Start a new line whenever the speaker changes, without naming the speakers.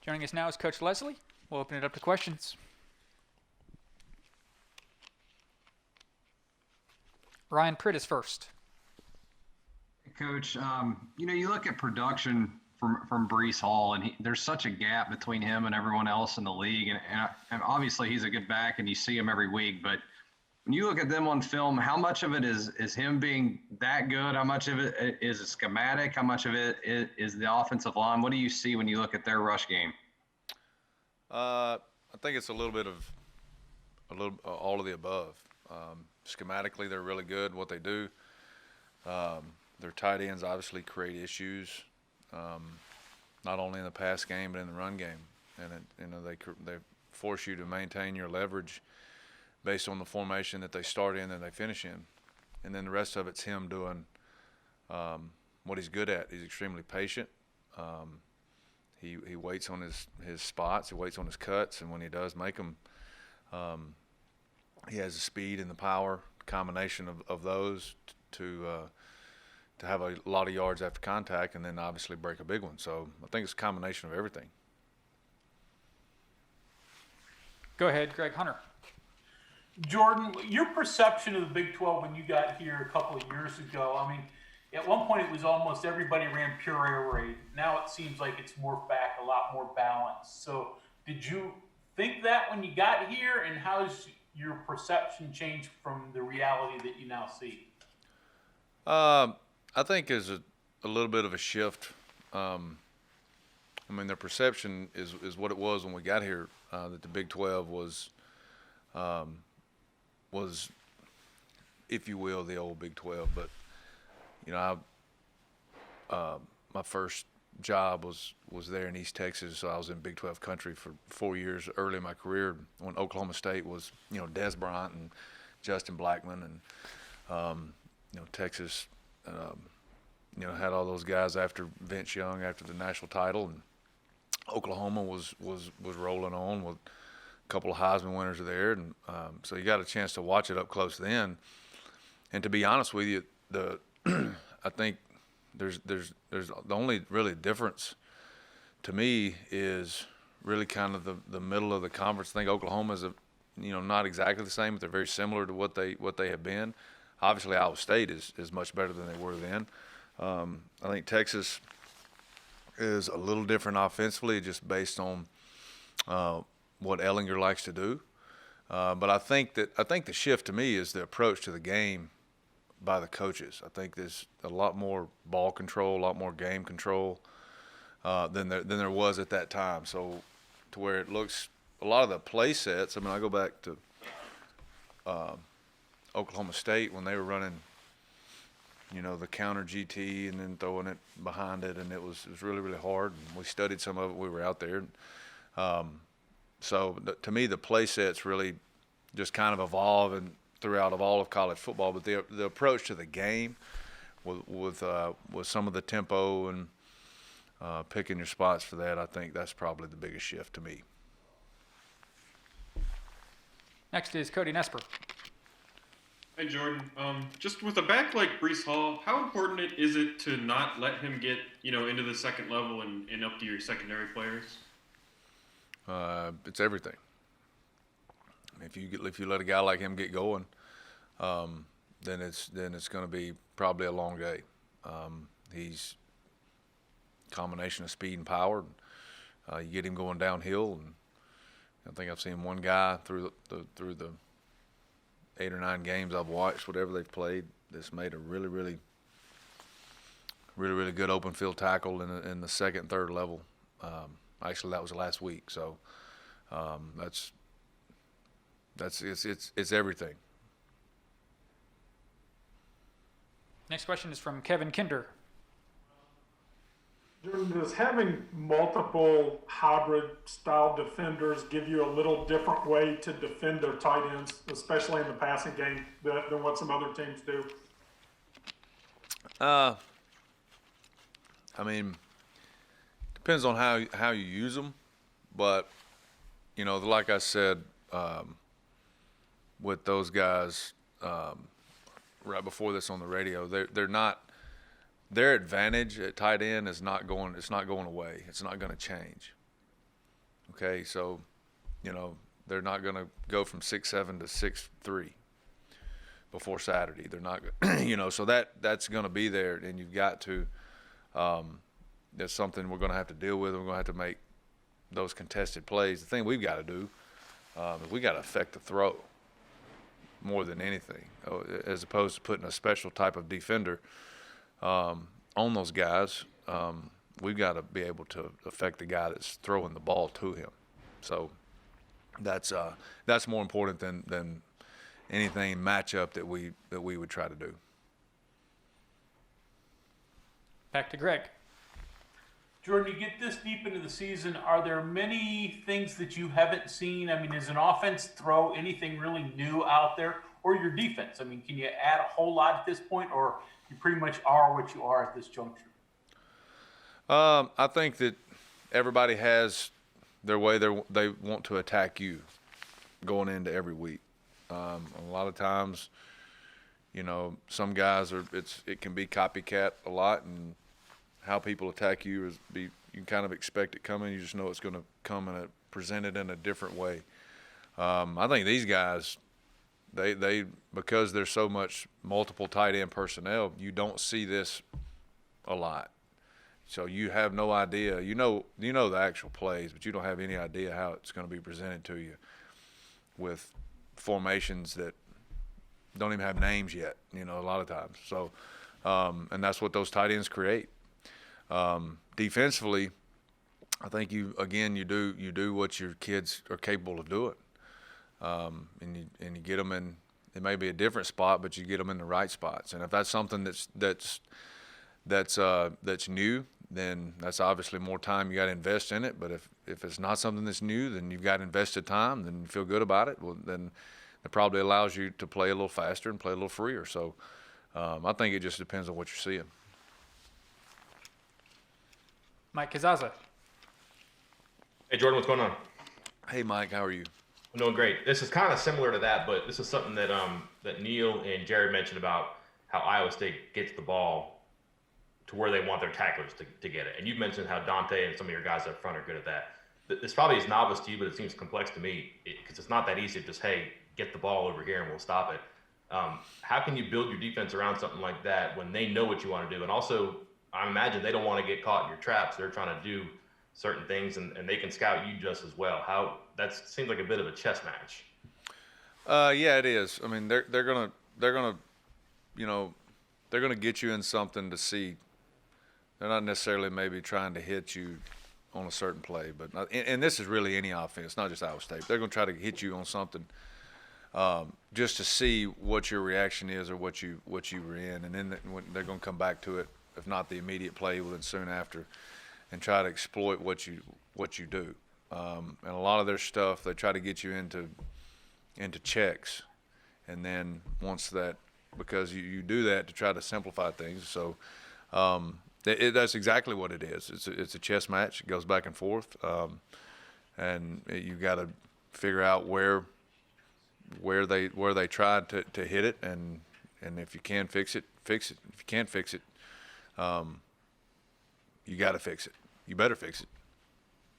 Joining us now is Coach Lesley. We'll open it up to questions. Ryan Pritt is first.
Coach, you look at production from Breece Hall, and there's such a gap between him and everyone else in the league. And obviously he's a good back, and you see him every week. But when you look at them on film, how much of it is him being that good? How much of it is a schematic? How much of it is the offensive line? What do you see when you look at their rush game?
I think it's a little all of the above. Schematically, they're really good what they do. Their tight ends obviously create issues, not only in the pass game but in the run game, and they force you to maintain your leverage based on the formation that they start in and they finish in, and then the rest of it's him doing what he's good at. He's extremely patient. He waits on his spots, he waits on his cuts, and when he does make them, he has the speed and the power combination of those to have a lot of yards after contact, and then obviously break a big one. So I think it's a combination of everything.
Go ahead, Greg Hunter.
Jordan, your perception of the Big 12 when you got here a couple of years ago, I mean, at one point it was almost everybody ran pure air raid. Now it seems like it's morphed back, a lot more balanced. So did you think that when you got here, and how's your perception changed from the reality that you now see?
I think there's a little bit of a shift. I mean, their perception is what it was when we got here, that the Big 12 was, if you will, the old Big 12. But, my first job was there in East Texas, so I was in Big 12 country for 4 years early in my career when Oklahoma State was, Des Bryant and Justin Blackman, and, Texas, had all those guys after Vince Young, after the national title, and Oklahoma was rolling on with a couple of Heisman winners there, and so you got a chance to watch it up close then. And to be honest with you, I think there's the only really difference to me is really kind of the middle of the conference. I think Oklahoma is not exactly the same, but they're very similar to what they have been. Obviously, Iowa State is much better than they were then. I think Texas is a little different offensively, just based on what Ellinger likes to do. But I think the shift to me is the approach to the game by the coaches. I think there's a lot more ball control, a lot more game control than there was at that time. So to where it looks, a lot of the play sets, I mean, I go back to Oklahoma State when they were running, the counter GT and then throwing it behind it, and it was really, really hard. And we studied some of it. We were out there. So to me, the play sets really just kind of evolve and throughout of all of college football. But the approach to the game with some of the tempo and picking your spots for that, I think that's probably the biggest shift to me.
Next is Cody Nesper.
Hi, Jordan. Just with a back like Breece Hall, how important is it to not let him get, into the second level and up to your secondary players?
It's everything. If you let a guy like him get going, then it's going to be probably a long day. He's a combination of speed and power. You get him going downhill, and I think I've seen one guy through the 8 or 9 games I've watched, whatever they've played, that's made a really, really, really, really good open field tackle in the second and third level. Actually, that was last week. So it's everything.
Next question is from Kevin Kinder.
Jordan, does having multiple hybrid style defenders give you a little different way to defend their tight ends, especially in the passing game, than what some other teams do?
I mean, depends on how you use them, but like I said, with those guys right before this on the radio, they're not. Their advantage at tight end is not going away. It's not going to change. Okay, so, they're not going to go from 6'7" to 6'3" before Saturday. They're not, so that's going to be there, and you've got to. That's something we're going to have to deal with. We're going to have to make those contested plays. The thing we've got to do is we got to affect the throw more than anything, as opposed to putting a special type of defender on those guys. We've got to be able to affect the guy that's throwing the ball to him. So that's more important than anything matchup that we would try to do.
Back to Greg.
Jordan, you get this deep into the season, are there many things that you haven't seen? I mean, does an offense throw anything really new out there, or your defense? I mean, can you add a whole lot at this point, or you pretty much are what you are at this juncture?
I think that everybody has their way they want to attack you going into every week. A lot of times, some guys it can be copycat a lot, and how people attack you you can kind of expect it coming. You just know it's going to come presented in a different way. I think these guys, they because there's so much multiple tight end personnel, you don't see this a lot. So you have no idea. You know the actual plays, but you don't have any idea how it's going to be presented to you with formations that don't even have names yet, a lot of times. So, and that's what those tight ends create. Defensively, I think you do what your kids are capable of doing, and you get them in. It may be a different spot, but you get them in the right spots. And if that's something that's new, then that's obviously more time you got to invest in it. But if it's not something that's new, then you've got invested time, then you feel good about it. Well, then it probably allows you to play a little faster and play a little freer. So I think it just depends on what you're seeing.
Mike Kazaza.
Hey, Jordan, what's going on?
Hey, Mike, how are you?
I'm doing great. This is kind of similar to that, but this is something that that Neil and Jared mentioned about how Iowa State gets the ball to where they want their tacklers to get it. And you've mentioned how Dante and some of your guys up front are good at that. This probably is novice to you, but it seems complex to me because it's not that easy to just, hey, get the ball over here and we'll stop it. How can you build your defense around something like that when they know what you want to do? And also, I imagine they don't want to get caught in your traps. They're trying to do certain things, and they can scout you just as well. That seems like a bit of a chess match.
Yeah, it is. I mean, they're gonna get you in something to see. They're not necessarily maybe trying to hit you on a certain play, but and this is really any offense, not just Iowa State. They're gonna try to hit you on something just to see what your reaction is or what you were in, and then they're gonna come back to it. If not the immediate play, well, then soon after, and try to exploit what you do. And a lot of their stuff, they try to get you into checks, and then once that, because you do that to try to simplify things. So that's exactly what it is. It's a chess match. It goes back and forth, and you got to figure out where they tried to hit it, and if you can fix it, fix it. If you can't fix it, you got to fix it. You better fix it.